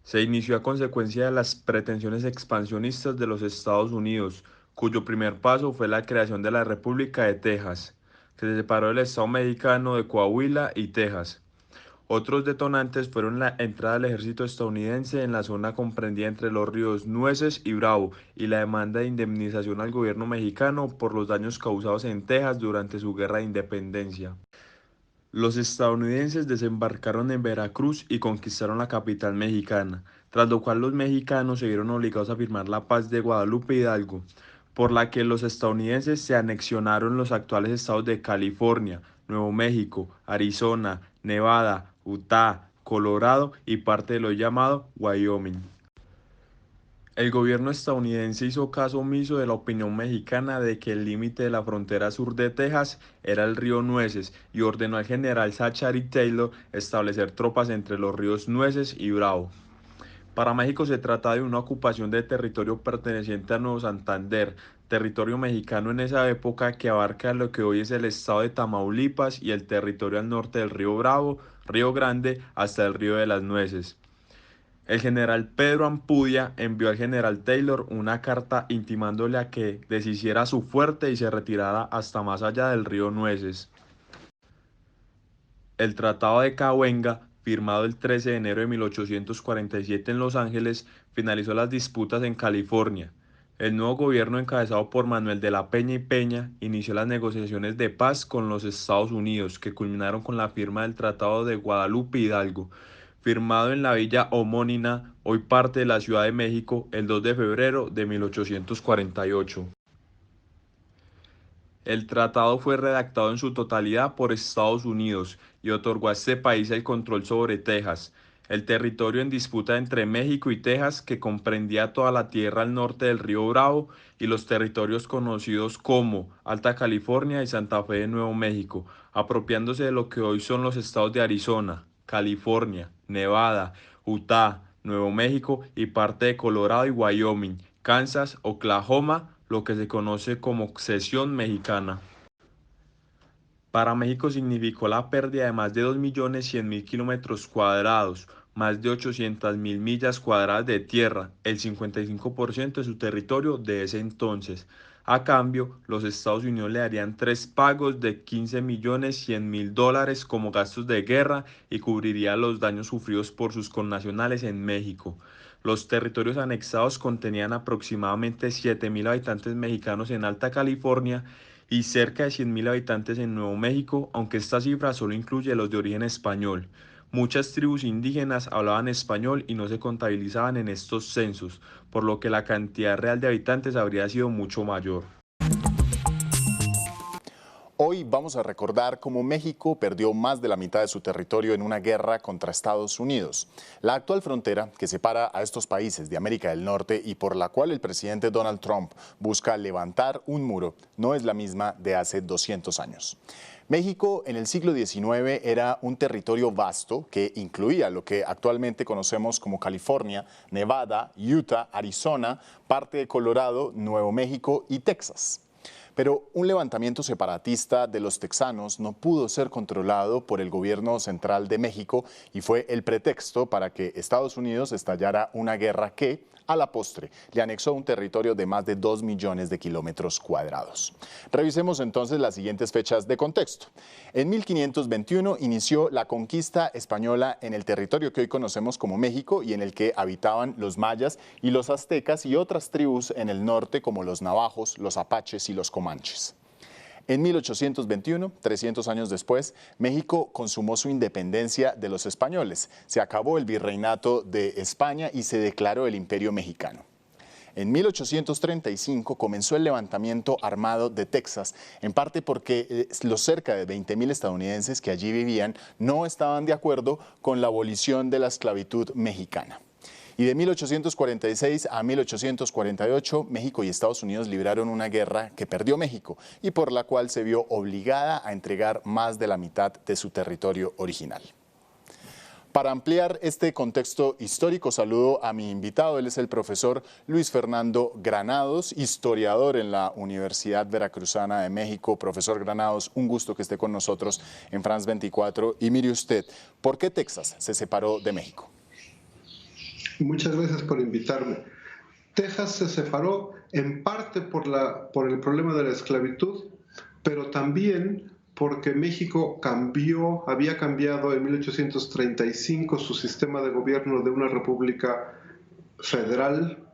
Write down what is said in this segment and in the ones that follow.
Se inició a consecuencia de las pretensiones expansionistas de los Estados Unidos, cuyo primer paso fue la creación de la República de Texas, que se separó del Estado mexicano de Coahuila y Texas. Otros detonantes fueron la entrada del ejército estadounidense en la zona comprendida entre los ríos Nueces y Bravo y la demanda de indemnización al gobierno mexicano por los daños causados en Texas durante su guerra de independencia. Los estadounidenses desembarcaron en Veracruz y conquistaron la capital mexicana, tras lo cual los mexicanos se vieron obligados a firmar la paz de Guadalupe Hidalgo, por la que los estadounidenses se anexionaron los actuales estados de California, Nuevo México, Arizona, Nevada, Utah, Colorado y parte de lo llamado Wyoming. El gobierno estadounidense hizo caso omiso de la opinión mexicana de que el límite de la frontera sur de Texas era el río Nueces y ordenó al general Zachary Taylor establecer tropas entre los ríos Nueces y Bravo. Para México se trata de una ocupación de territorio perteneciente a Nuevo Santander, territorio mexicano en esa época que abarca lo que hoy es el estado de Tamaulipas y el territorio al norte del río Bravo, Río Grande, hasta el río de las Nueces. El general Pedro Ampudia envió al general Taylor una carta intimándole a que deshiciera su fuerte y se retirara hasta más allá del río Nueces. El Tratado de Cahuenga, firmado el 13 de enero de 1847 en Los Ángeles, finalizó las disputas en California. El nuevo gobierno encabezado por Manuel de la Peña y Peña inició las negociaciones de paz con los Estados Unidos, que culminaron con la firma del Tratado de Guadalupe Hidalgo, firmado en la villa homónima, hoy parte de la Ciudad de México, el 2 de febrero de 1848. El tratado fue redactado en su totalidad por Estados Unidos y otorgó a este país el control sobre Texas, el territorio en disputa entre México y Texas, que comprendía toda la tierra al norte del río Bravo y los territorios conocidos como Alta California y Santa Fe de Nuevo México, apropiándose de lo que hoy son los estados de Arizona, California, Nevada, Utah, Nuevo México y parte de Colorado y Wyoming, Kansas, Oklahoma, lo que se conoce como cesión mexicana. Para México significó la pérdida de más de 2.100.000 kilómetros cuadrados, más de 800.000 millas cuadradas de tierra, el 55% de su territorio de ese entonces. A cambio, los Estados Unidos le darían tres pagos de 15.100.000 dólares como gastos de guerra y cubriría los daños sufridos por sus connacionales en México. Los territorios anexados contenían aproximadamente 7.000 habitantes mexicanos en Alta California y cerca de 100.000 habitantes en Nuevo México, aunque esta cifra solo incluye los de origen español. Muchas tribus indígenas hablaban español y no se contabilizaban en estos censos, por lo que la cantidad real de habitantes habría sido mucho mayor. Hoy vamos a recordar cómo México perdió más de la mitad de su territorio en una guerra contra Estados Unidos. La actual frontera que separa a estos países de América del Norte y por la cual el presidente Donald Trump busca levantar un muro no es la misma de hace 200 años. México en el siglo XIX era un territorio vasto que incluía lo que actualmente conocemos como California, Nevada, Utah, Arizona, parte de Colorado, Nuevo México y Texas. Pero un levantamiento separatista de los texanos no pudo ser controlado por el gobierno central de México y fue el pretexto para que Estados Unidos estallara una guerra que, a la postre, le anexó un territorio de más de 2 millones de kilómetros cuadrados. Revisemos entonces las siguientes fechas de contexto. En 1521 inició la conquista española en el territorio que hoy conocemos como México y en el que habitaban los mayas y los aztecas y otras tribus en el norte como los navajos, los apaches y los comanches. En 1821, 300 años después, México consumó su independencia de los españoles. Se acabó el virreinato de España y se declaró el Imperio Mexicano. En 1835 comenzó el levantamiento armado de Texas, en parte porque los cerca de 20.000 estadounidenses que allí vivían no estaban de acuerdo con la abolición de la esclavitud mexicana. Y de 1846 a 1848, México y Estados Unidos libraron una guerra que perdió México y por la cual se vio obligada a entregar más de la mitad de su territorio original. Para ampliar este contexto histórico, saludo a mi invitado. Él es el profesor Luis Fernando Granados, historiador en la Universidad Veracruzana de México. Profesor Granados, un gusto que esté con nosotros en France 24. Y mire usted, ¿por qué Texas se separó de México? Muchas gracias por invitarme. Texas se separó en parte por el problema de la esclavitud, pero también porque México había cambiado en 1835 su sistema de gobierno de una república federal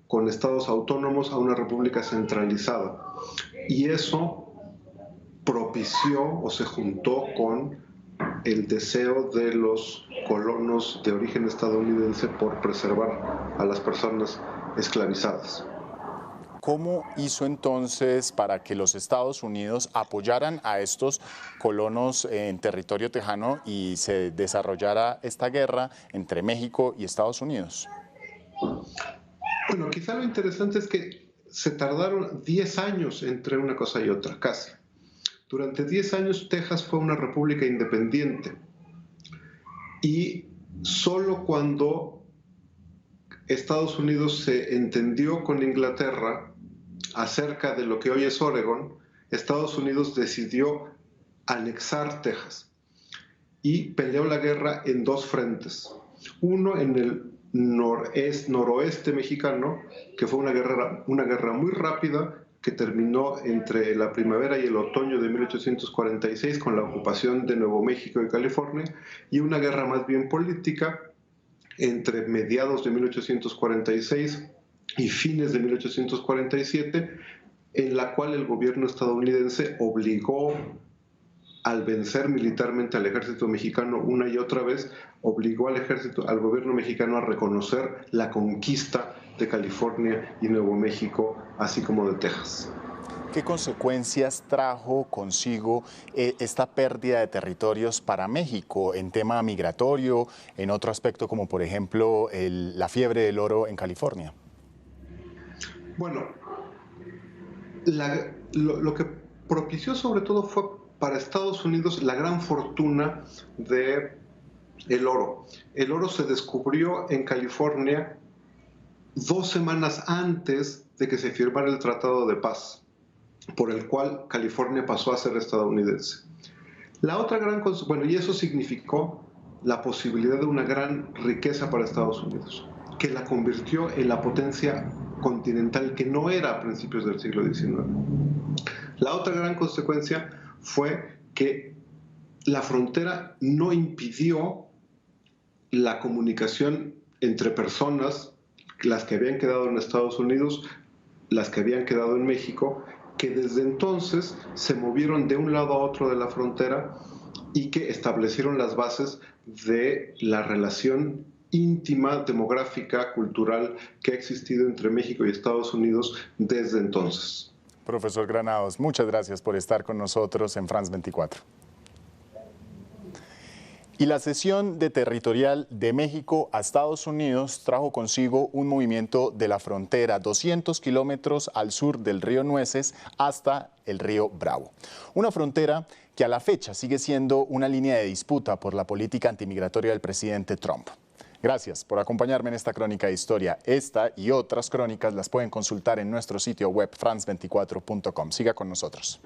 con estados autónomos a una república centralizada. Y eso propició o se juntó con el deseo de los colonos de origen estadounidense por preservar a las personas esclavizadas. ¿Cómo hizo entonces para que los Estados Unidos apoyaran a estos colonos en territorio tejano y se desarrollara esta guerra entre México y Estados Unidos? Bueno, quizá lo interesante es que se tardaron 10 años entre una cosa y otra, casi. Durante 10 años Texas fue una república independiente y solo cuando Estados Unidos se entendió con Inglaterra acerca de lo que hoy es Oregón, Estados Unidos decidió anexar Texas y peleó la guerra en dos frentes. Uno en el noroeste mexicano, que fue una guerra muy rápida que terminó entre la primavera y el otoño de 1846 con la ocupación de Nuevo México y California, y una guerra más bien política entre mediados de 1846 y fines de 1847, en la cual el gobierno estadounidense obligó, al vencer militarmente al ejército mexicano una y otra vez, obligó al gobierno mexicano a reconocer la conquista de California y Nuevo México, así como de Texas. ¿Qué consecuencias trajo consigo esta pérdida de territorios para México en tema migratorio, en otro aspecto como por ejemplo la fiebre del oro en California? Bueno, lo que propició sobre todo fue para Estados Unidos la gran fortuna del oro. El oro se descubrió en California 2 semanas antes de que se firmara el Tratado de Paz, por el cual California pasó a ser estadounidense. La otra y eso significó la posibilidad de una gran riqueza para Estados Unidos, que la convirtió en la potencia continental que no era a principios del siglo XIX. La otra gran consecuencia fue que la frontera no impidió la comunicación entre personas, las que habían quedado en Estados Unidos, las que habían quedado en México, que desde entonces se movieron de un lado a otro de la frontera y que establecieron las bases de la relación íntima, demográfica, cultural que ha existido entre México y Estados Unidos desde entonces. Profesor Granados, muchas gracias por estar con nosotros en France 24. Y la cesión de territorial de México a Estados Unidos trajo consigo un movimiento de la frontera 200 kilómetros al sur del río Nueces hasta el río Bravo. Una frontera que a la fecha sigue siendo una línea de disputa por la política antimigratoria del presidente Trump. Gracias por acompañarme en esta crónica de historia. Esta y otras crónicas las pueden consultar en nuestro sitio web france24.com. Siga con nosotros.